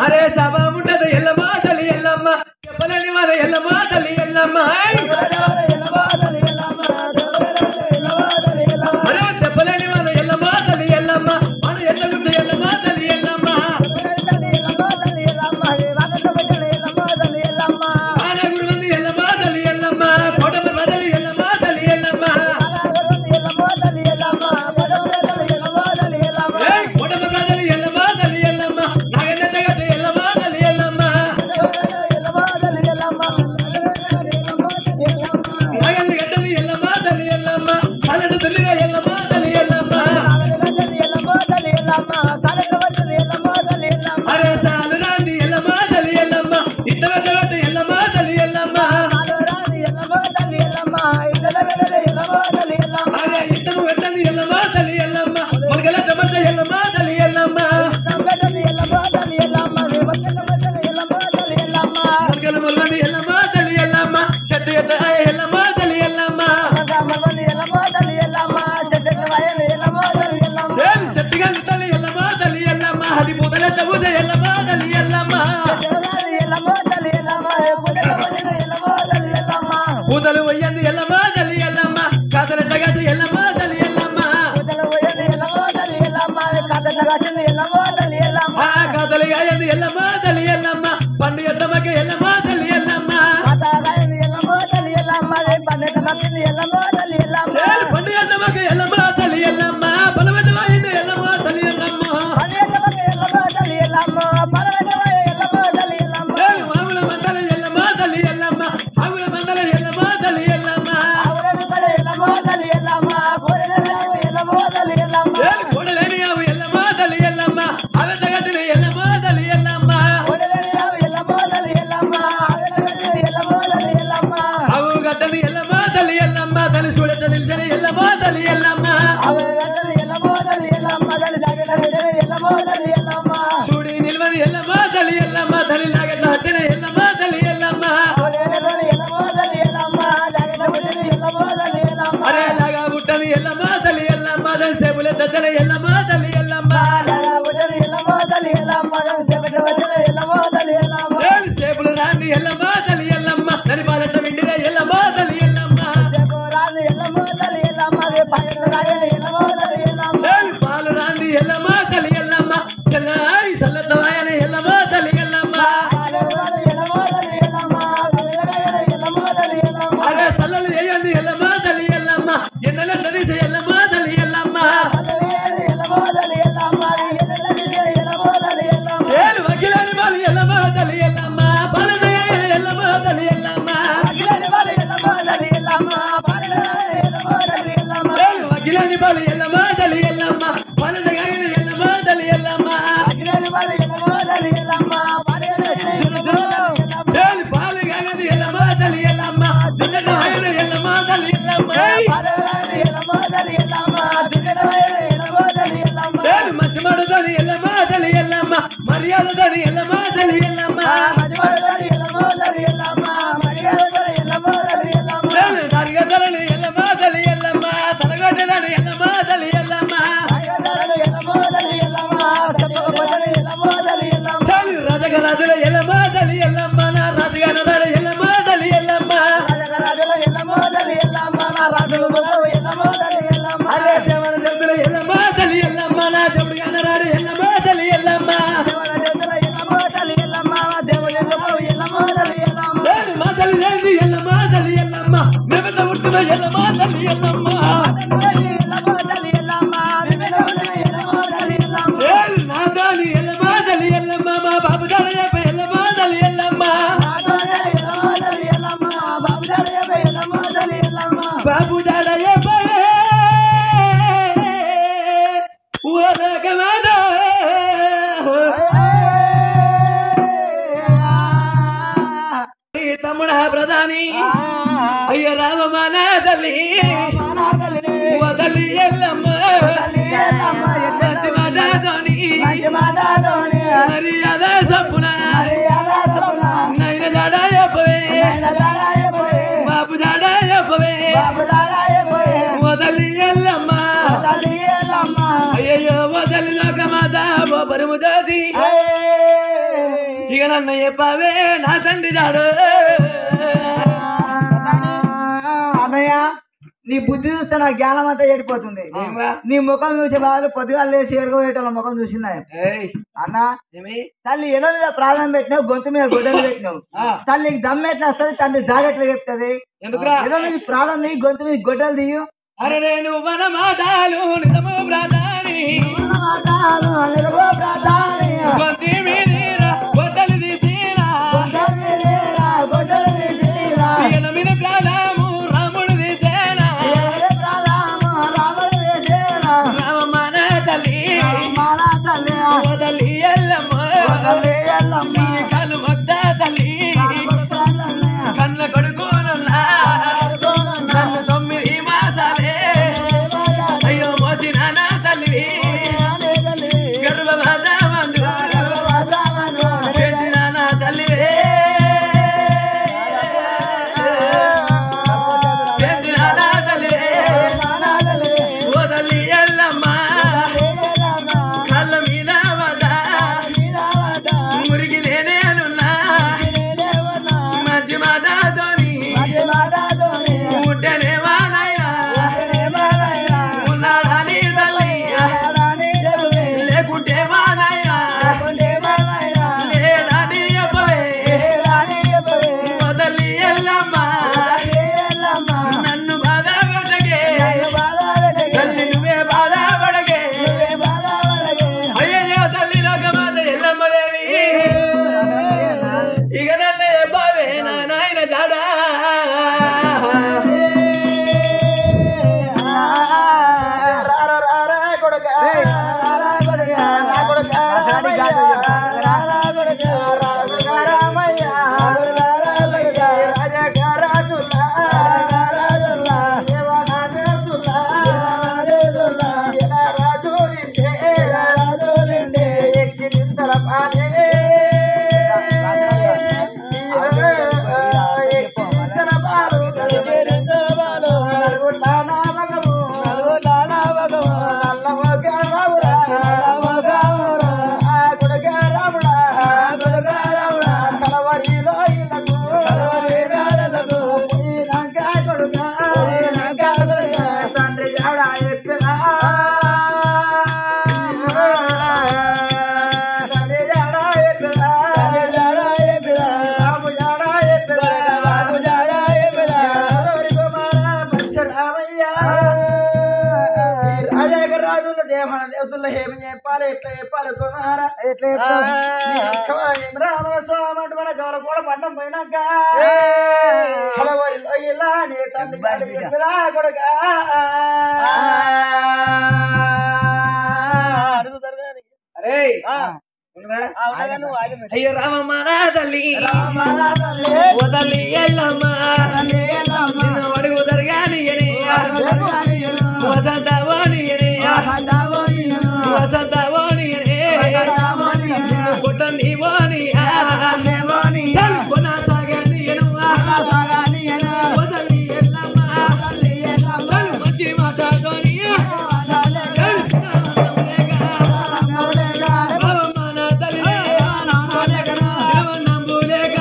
అరే సభ ముట్టదు ఎల్లమ్మ తల్లి ఎల్లమ్మ చెప్పలేని మన ఎల్లమ్మ తల్లి ఎల్లమ్మ అరే చెప్పలేని మన ఎల్లమ్మ తల్లి ఎల్లమ్మ మన ఎల్ల గుర్తు ఎల్లమ్మ తల్లి ఎల్లమ్మ ఆనగురుంది ఎల్లమ్మ తల్లి ఎల్లమ్మ కోటమ బదలి ఎల్లమ్మ తల్లి ఎల్లమ్మ కోటమ బదలి ఎల్లమ్మ తల్లి ఎల్లమ్మ నాగన్న జగతి ఎల్లమ్మ తల్లి ఎల్లమ్మ నాగన్న గడ్డది ఎల్లమ్మ తల్లి ఎల్లమ్మ సాలడు తల్లిగా ఎల్లమ్మ తల్లి ఎల్లమ్మ అరే సాలు రాంది ఎల్లమ్మ తల్లి ఎల్లమ్మ ఇద్దరు జగతి ఎల్లమ్మ తల్లి ఎల్లమ్మ అరే ఇద్దరు వెట్టని ఎల్లమ్మ తల్లి ఎల్లమ్మ మొలగల టమట ఎల్లమ్మ తల్లి ఎల్లమ్మ మొలగల మొలగని ఎల్లమ్మ తల్లి ఎల్లమ్మ చెట్టు ఎట్ట ఎల్లమ్మ తల్లి ఎల్లమ్మ చెట్టుగా తల్లి ఎల్లమ్మ తల్లి ఎల్లమ్మ అది పూతల తబుద ఎల్లమ్మ తల్లి ఎల్లమ్మ పూతలు వయ్యంది ఎల్లమ్మ తల్లి ఎల్లమ్మ కాతల తగదు ఎల్లమ్మ తల్లి ఎల్లమ్మ కాతలు గాయంది ఎల్లమ్మ తల్లి ఎల్లమ్మ పండు ఎల్లమ్మకి ఎల్లమ్మ తల్లి ఎల్లమ్మ పండు ఎల్లమ్మకి ఎల్లమ్మ తల్లి ఎల్లమ్మ బలవంతమైంది ఎల్లమ్మ తల్లి ఎల్లమ్మ మామూల మందల ఎల్లమ్మ తల్లి ఎల్లమ్మ మామూల మందల ఎల్లమ్మ తల్లి ఎల్లమ్మ కోడలేని అవు ఎల్లమ్మ తల్లి ఎల్లమ్మ అవి జగతిన ఎల్లమ్మ తల్లి ఎల్లమ్మ అవు గడ్డని ఎల్లమ్మ తల్లి ఎల్లమ్మ తల్లి చూడట నిలిచిన ఎల్లమ్మ తల్లి ఎల్లమ్మ చూడి నిల్వని ఎల్లమ్మ తల్లి ఎల్లమ్మ తల్లి లాగట్ల హట్టిన ఎల్లమ్మ తల్లి ఎల్లమ్మ అరే లాగా బుట్టని ఎల్లమ్మ తల్లి ఎల్లమ్మ తల్లి సేపుల దచ్చల ఎల్లమ్మ తల్లి ఎల్లమ్మ సేపులు రాంది ఎల్లమ్మ తల్లి ఎల్లమ్మ తల్లి బాలట విండిన ఎల్లమ్మ తల్లి ఎల్లమ్మ పాలు రాంది ఎల్లమ్మ తల్లి ఎల్లమ్మ చెల్లాయి సల్లతవాయన ఎల్లమ్మ తల్లి ఎల్లమ్మ అరే సల్లలు వేయండి ఎల్లమ్మ తల్లి ఎల్లమ్మ ఎన్నెల నదిసే ఎల్లమ్మ తల్లి ఎల్లమ్మ చేలు వకిలాని వాళ్ళు ఎల్లమ్మ తల్లి ఎల్లమ్మ పాలనయ ఎల్లమ్మ తల్లి ఎల్లమ్మ చేలు వకిలాని వాళ్ళు ఎల్లమ్మ తల్లి ఎల్లమ్మ పాలనయ ఎల్లమ్మ తల్లి ఎల్లమ్మ చేలు పాలు కాగది ఎల్లమ్మ తల్లి ఎల్లమ్మ దున్నట ఆయన ఎల్లమ్మ తల్లి ఎల్లమ్మ చేలు మధ్యమడుదని ఎల్లమ్మ తల్లి ఎల్లమ్మ మర్యాదని ఎల్లమ్మ తల్లి ఎల్లమ్మ చేలు నరిగదని ఎల్లమ్మ తల్లి ఎల్లమ్మ తలగొట్టదని ఎల్లమ్మ తల్లి ఎల్లమ్మ చేలు రజగరాజుల ఎల్లమ్మ తల్లి ఎల్లమ్మ నా రాజుగానదాడు ఎల్లమ్మ తల్లి ఎల్లమ్మ అరే దేవన దేవుల ఎల్లమ్మ తల్లి ఎల్లమ్మ నా దేవుడిగానరాడు ఎల్లమ్మ తల్లి ఎల్లమ్మ చేలు మా తల్లి లేని ఎల్లమ్మ తల్లి ఎల్లమ్మ మేమెత ఉట్టిన ఎల్లమ్మ తల్లి ఎల్లమ్మ చేలు నా దాని ఎల్లమ్మ తల్లి ఎల్లమ్మ మా బాబు దాడయ్యప్ప ఎల్లమ్మ తల్లి ఎల్లమ్మ బాబు దాడయ్యప్ప తమ్ముడా ప్రధాని అయ్య రామమాన తల్లి వదలి ఎల్లమ్మ మంచి మాటతోని మర్యాద సప్పున నైన జాడ చెప్పవే బాబు జాడ చెప్పవే వదలి ఇక నన్ను చెప్పవే నా తండ్రి జాడు అన్నయ్య నీ బుద్ధి చూస్తే నా జ్ఞానం అంతా ఏడిపోతుంది నీ ముఖం చూసే బాధలు పొద్దుగా లేచి ఎరగబెట్టాల ముఖం చూసిందా అన్న తల్లి ఎదో మీద ప్రాణం పెట్టినావు గొంతు మీద గొడ్డలు పెట్టినావు తల్లికి దమ్ము ఎట్లా వస్తుంది తండ్రి జాగ్రత్తగా చెప్తుంది ఏదో మీద ప్రాణం నీ గొంతు మీద గొడ్డలు దియ్యు అరే నేను మన మాటలు నిజము ప్రాధాని గొంతి మీద గొడ్డలు తీసిరా ఈయన మీద ప్రాణము రాముడు తీసేనా రామమ్మన తల్లి వదలి ఎల్లమ్మ కళ్ళు మొద్ద తల్లి కళ్ళ కొడుకునున్నా నన్ను 9 మాసాలే అయ్యో మోసిన నా తల్లి గర్భ భాషమందు పెట్టిన నా తల్లి పెట్టిన నా తల్లి వదలి ఎల్లమ్మ కళ్ళ మీద వద మురిగి నేనేనున్నా మంచి మాటతోని ఉంటేనేవానయ్యా ఉన్నాడని తల్లి లేకుంటే వానయ్యా లేదని చెప్పవే వదలి ఎల్లమ్మ నన్ను బాధ పెట్టకే తల్లి నువ్వే బాధ పడకే అయ్యో తల్లి లోకమాత ఎల్లమ్మదేవి ఇక నన్ను చెప్పవే నా నాయన జాడా దేవతల్లో ఏమి చెప్పాలి ఎట్లా చెప్పాలి కుమారా ఎట్లా రామస్వామి మన గౌరవ కూడా పట్టణం పోయినాక కలవరిలో ఇలా నీ తండ్రి కొడుక అరే అయ్యో రామమ్మ నా తల్లి వదలి ఎల్లమ్మ అడుగు జరగాని వసంతవాణి వసంతవాణి పుట్టని వాణి కొనసాగని వదలి ఎల్లమ్మ మంచి మాట్లాడుకొని నమ్ములేక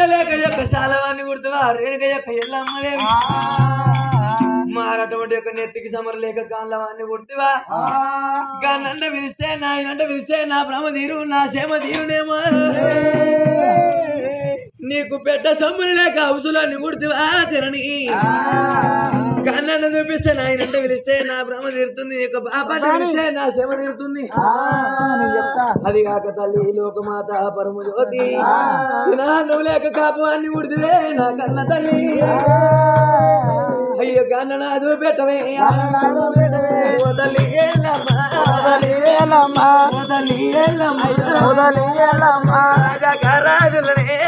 పెట్టలేక యొక్క శాలవాన్ని గుర్తువా రేణుక యొక్క ఎల్లమ్మదేవి మారటువంటి యొక్క నెత్తికి సమరలేక కాళ్ళవాన్ని గుర్తువా నన్ను పిలిస్తే నాయనంట పిలిస్తే నా భ్రమ తీరు నా క్షేమ తీరునేమో నీకు పెట్ట సొమ్ములు లేక హౌసులన్నీ గుర్తువా చరణి కన్నను చూపిస్తే నాయనంట పిలిస్తే నా భ్రమ తీరుతుంది నీకు పాపాన్ని పిలిస్తే నా క్షేమ తీరుతుంది అది కాక తల్లి లోకమాత పరము జ్యోతి నువ్వు లేక కాపాన్ని గుర్తువే నా కన్న తల్లి అయ్యో కన్న నా చూపెట్టవే వదలి రాజులనే